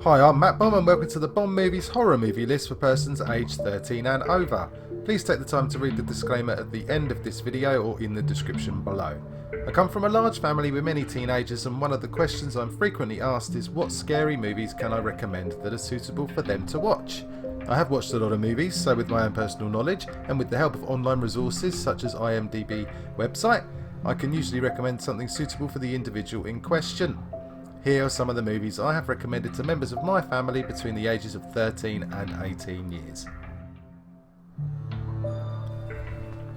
Hi, I'm Matt BOM and welcome to the BOM Movies horror movie list for persons aged 13 and over. Please take the time to read the disclaimer at the end of this video or in the description below. I come from a large family with many teenagers, and one of the questions I'm frequently asked is what scary movies can I recommend that are suitable for them to watch? I have watched a lot of movies, so with my own personal knowledge and with the help of online resources such as IMDB website, I can usually recommend something suitable for the individual in question. Here are some of the movies I have recommended to members of my family between the ages of 13 and 18 years.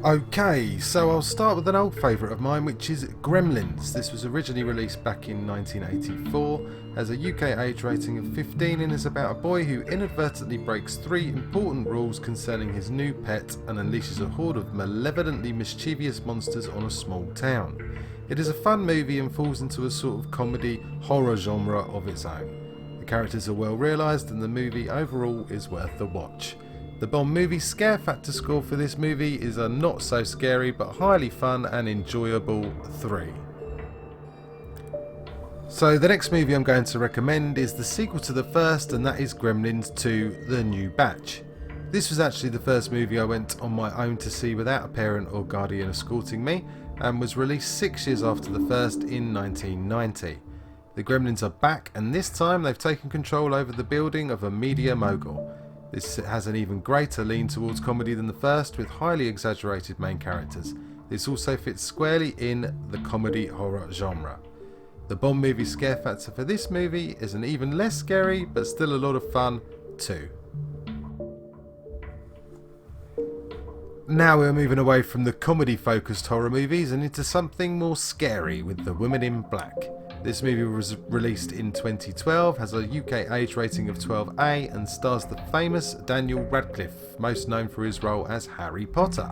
Okay, so I'll start with an old favourite of mine, which is Gremlins. This was originally released back in 1984, has a UK age rating of 15 and is about a boy who inadvertently breaks 3 important rules concerning his new pet and unleashes a horde of malevolently mischievous monsters on a small town. It is a fun movie and falls into a sort of comedy horror genre of its own. The characters are well realised and the movie overall is worth the watch. The BOM Movie scare factor score for this movie is a not so scary but highly fun and enjoyable 3. So the next movie I'm going to recommend is the sequel to the first, and that is Gremlins 2: The New Batch. This was actually the first movie I went on my own to see without a parent or guardian escorting me, and was released 6 years after the first in 1990. The Gremlins are back, and this time they've taken control over the building of a media mogul. This has an even greater lean towards comedy than the first, with highly exaggerated main characters. This also fits squarely in the comedy horror genre. The BOM Movie scare factor for this movie is an even less scary but still a lot of fun 2. Now we're moving away from the comedy focused horror movies and into something more scary with The Woman in Black. This movie was released in 2012, has a UK age rating of 12A and stars the famous Daniel Radcliffe, most known for his role as Harry Potter.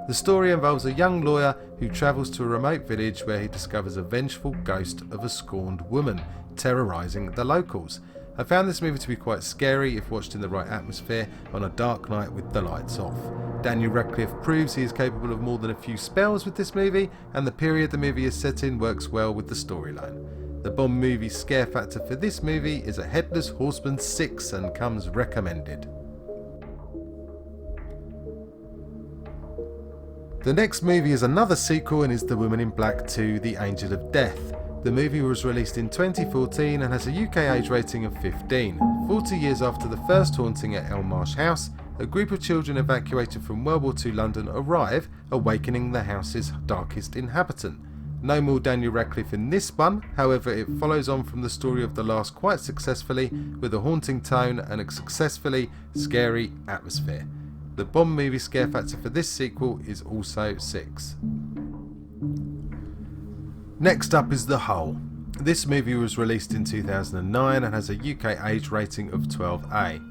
The story involves a young lawyer who travels to a remote village where he discovers a vengeful ghost of a scorned woman, terrorising the locals. I found this movie to be quite scary if watched in the right atmosphere on a dark night with the lights off. Daniel Radcliffe proves he is capable of more than a few spells with this movie, and the period the movie is set in works well with the storyline. The BOM Movie scare factor for this movie is a Headless Horseman 6 and comes recommended. The next movie is another sequel and is The Woman in Black 2: The Angel of Death. The movie was released in 2014 and has a UK age rating of 15. 40 years after the first haunting at Elmarsh House, a group of children evacuated from World War II London arrive, awakening the house's darkest inhabitant. No more Daniel Radcliffe in this one, however it follows on from the story of the last quite successfully, with a haunting tone and a successfully scary atmosphere. The BOM Movie scare factor for this sequel is also 6. Next up is The Hole. This movie was released in 2009 and has a UK age rating of 12A.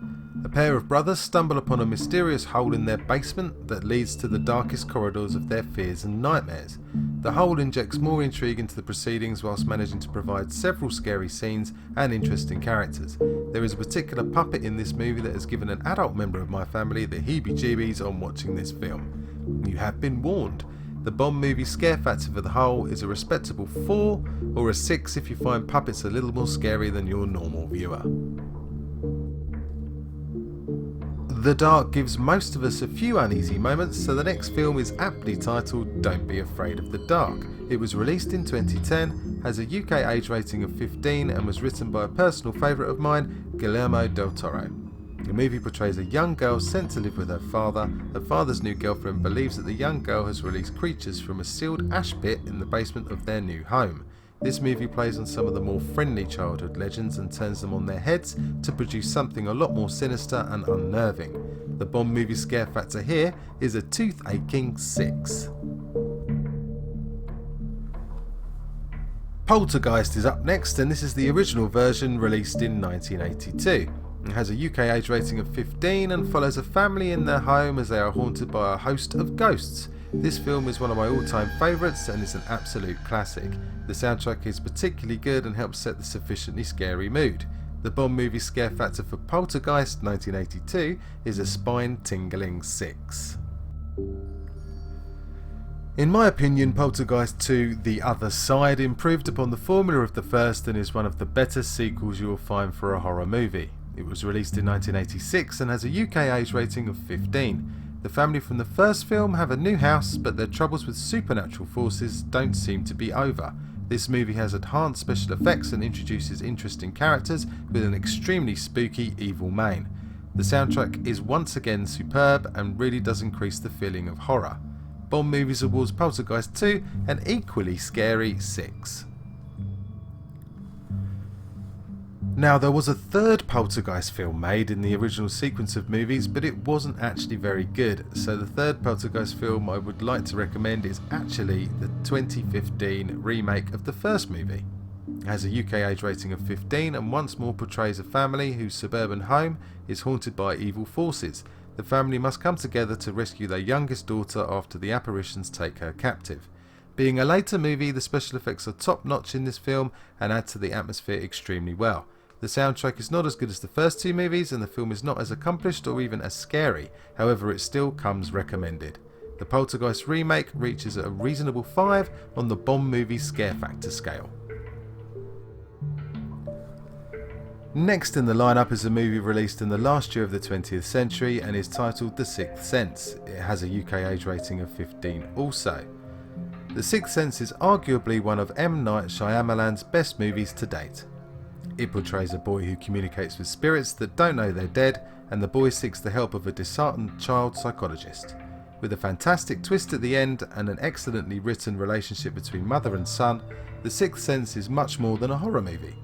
A pair of brothers stumble upon a mysterious hole in their basement that leads to the darkest corridors of their fears and nightmares. The hole injects more intrigue into the proceedings whilst managing to provide several scary scenes and interesting characters. There is a particular puppet in this movie that has given an adult member of my family the heebie-jeebies on watching this film. You have been warned. The BOM Movie scare factor for The Hole is a respectable 4 or a 6 if you find puppets a little more scary than your normal viewer. The Dark gives most of us a few uneasy moments, so the next film is aptly titled Don't Be Afraid of the Dark. It was released in 2010, has a UK age rating of 15 and was written by a personal favourite of mine, Guillermo del Toro. The movie portrays a young girl sent to live with her father. Her father's new girlfriend believes that the young girl has released creatures from a sealed ash pit in the basement of their new home. This movie plays on some of the more friendly childhood legends and turns them on their heads to produce something a lot more sinister and unnerving. The BOM Movie scare factor here is a tooth-aching 6. Poltergeist is up next, and this is the original version released in 1982. It has a UK age rating of 15 and follows a family in their home as they are haunted by a host of ghosts. This film is one of my all-time favourites and is an absolute classic. The soundtrack is particularly good and helps set the sufficiently scary mood. The BOM Movie scare factor for Poltergeist 1982 is a spine-tingling 6. In my opinion, Poltergeist 2 The Other Side improved upon the formula of the first and is one of the better sequels you will find for a horror movie. It was released in 1986 and has a UK age rating of 15. The family from the first film have a new house, but their troubles with supernatural forces don't seem to be over. This movie has enhanced special effects and introduces interesting characters with an extremely spooky evil main. The soundtrack is once again superb and really does increase the feeling of horror. BOM Movies awards Poltergeist 2 an equally scary 6. Now, there was a third Poltergeist film made in the original sequence of movies, but it wasn't actually very good, so the third Poltergeist film I would like to recommend is actually the 2015 remake of the first movie. It has a UK age rating of 15 and once more portrays a family whose suburban home is haunted by evil forces. The family must come together to rescue their youngest daughter after the apparitions take her captive. Being a later movie, the special effects are top notch in this film and add to the atmosphere extremely well. The soundtrack is not as good as the first two movies and the film is not as accomplished or even as scary, however it still comes recommended. The Poltergeist remake reaches a reasonable 5 on the BOM Movies scare factor scale. Next in the lineup is a movie released in the last year of the 20th century and is titled The Sixth Sense. It has a UK age rating of 15 also. The Sixth Sense is arguably one of M. Night Shyamalan's best movies to date. It portrays a boy who communicates with spirits that don't know they're dead, and the boy seeks the help of a disheartened child psychologist. With a fantastic twist at the end and an excellently written relationship between mother and son, The Sixth Sense is much more than a horror movie.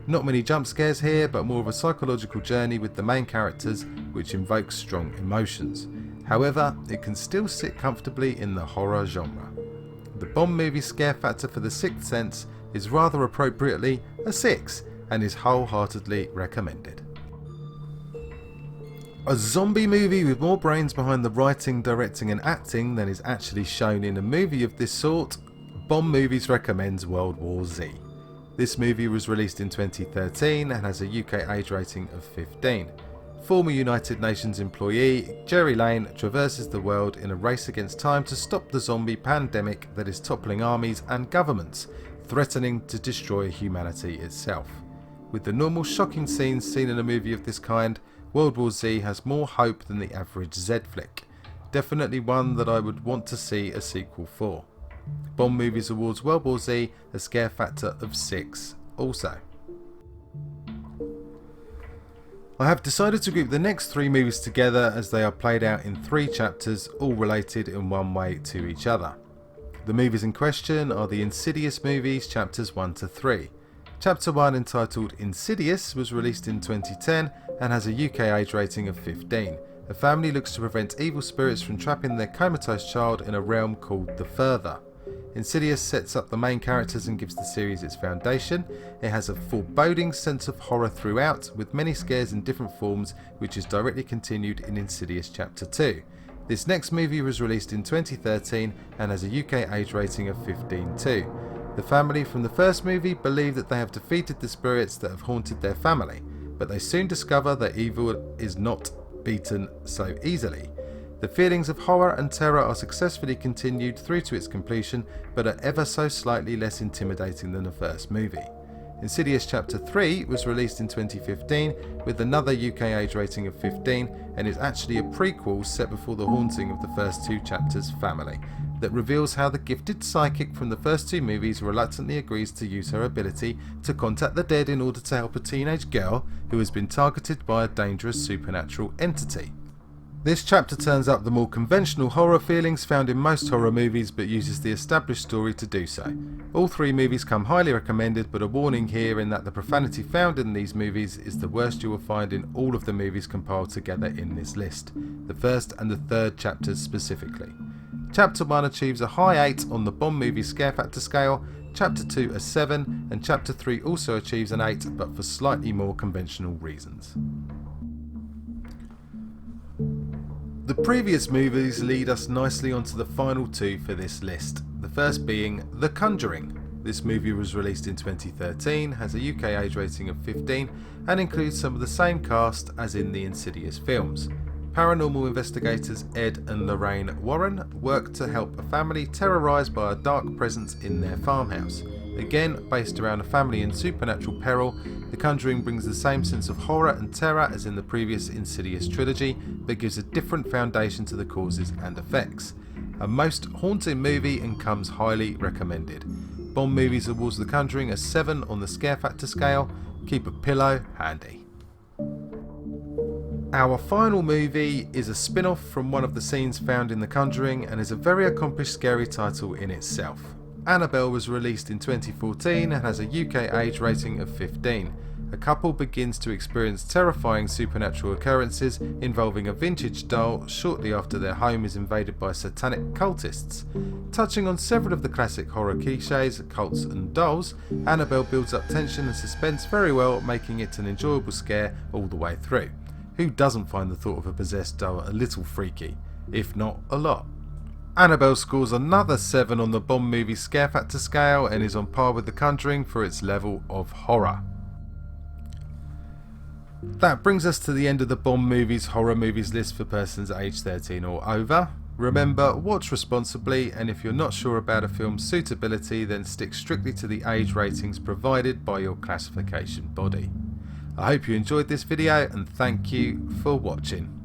Not many jump scares here, but more of a psychological journey with the main characters, which invokes strong emotions. However, it can still sit comfortably in the horror genre. The BOM movie scare factor for The Sixth Sense is rather appropriately a 6 and is wholeheartedly recommended. A zombie movie with more brains behind the writing, directing and acting than is actually shown in a movie of this sort, BOM Movies recommends World War Z. This movie was released in 2013 and has a UK age rating of 15. Former United Nations employee Jerry Lane traverses the world in a race against time to stop the zombie pandemic that is toppling armies and governments, threatening to destroy humanity itself. With the normal shocking scenes seen in a movie of this kind, World War Z has more hope than the average Z flick. Definitely one that I would want to see a sequel for. BOM Movies awards World War Z a scare factor of 6 also. I have decided to group the next 3 movies together as they are played out in 3 chapters, all related in one way to each other. The movies in question are the Insidious movies, chapters 1 to 3. Chapter 1, entitled Insidious, was released in 2010 and has a UK age rating of 15. A family looks to prevent evil spirits from trapping their comatose child in a realm called the Further. Insidious sets up the main characters and gives the series its foundation. It has a foreboding sense of horror throughout, with many scares in different forms, which is directly continued in Insidious Chapter 2. This next movie was released in 2013 and has a UK age rating of 15 too. The family from the first movie believe that they have defeated the spirits that have haunted their family, but they soon discover that evil is not beaten so easily. The feelings of horror and terror are successfully continued through to its completion, but are ever so slightly less intimidating than the first movie. Insidious Chapter 3 was released in 2015 with another UK age rating of 15 and is actually a prequel set before the haunting of the first 2 chapters' family, that reveals how the gifted psychic from the first 2 movies reluctantly agrees to use her ability to contact the dead in order to help a teenage girl who has been targeted by a dangerous supernatural entity. This chapter turns up the more conventional horror feelings found in most horror movies, but uses the established story to do so. All 3 movies come highly recommended, but a warning here in that the profanity found in these movies is the worst you will find in all of the movies compiled together in this list, the first and the third chapters specifically. Chapter 1 achieves a high 8 on the BOM Movie scare factor scale, Chapter 2 a 7, and Chapter 3 also achieves an 8, but for slightly more conventional reasons. The previous movies lead us nicely onto the final 2 for this list, the first being The Conjuring. This movie was released in 2013, has a UK age rating of 15 and includes some of the same cast as in the Insidious films. Paranormal investigators Ed and Lorraine Warren work to help a family terrorised by a dark presence in their farmhouse. Again, based around a family in supernatural peril, The Conjuring brings the same sense of horror and terror as in the previous Insidious trilogy, but gives a different foundation to the causes and effects. A most haunting movie and comes highly recommended. BOM Movies awards The Conjuring a 7 on the scare factor scale. Keep a pillow handy. Our final movie is a spin-off from one of the scenes found in The Conjuring and is a very accomplished scary title in itself. Annabelle was released in 2014 and has a UK age rating of 15. A couple begins to experience terrifying supernatural occurrences involving a vintage doll shortly after their home is invaded by satanic cultists. Touching on several of the classic horror cliches, cults and dolls, Annabelle builds up tension and suspense very well, making it an enjoyable scare all the way through. Who doesn't find the thought of a possessed doll a little freaky, if not a lot? Annabelle scores another 7 on the BOM Movies scare factor scale and is on par with The Conjuring for its level of horror. That brings us to the end of the BOM Movies horror movies list for persons aged 13 or over. Remember, watch responsibly, and if you're not sure about a film's suitability, then stick strictly to the age ratings provided by your classification body. I hope you enjoyed this video and thank you for watching.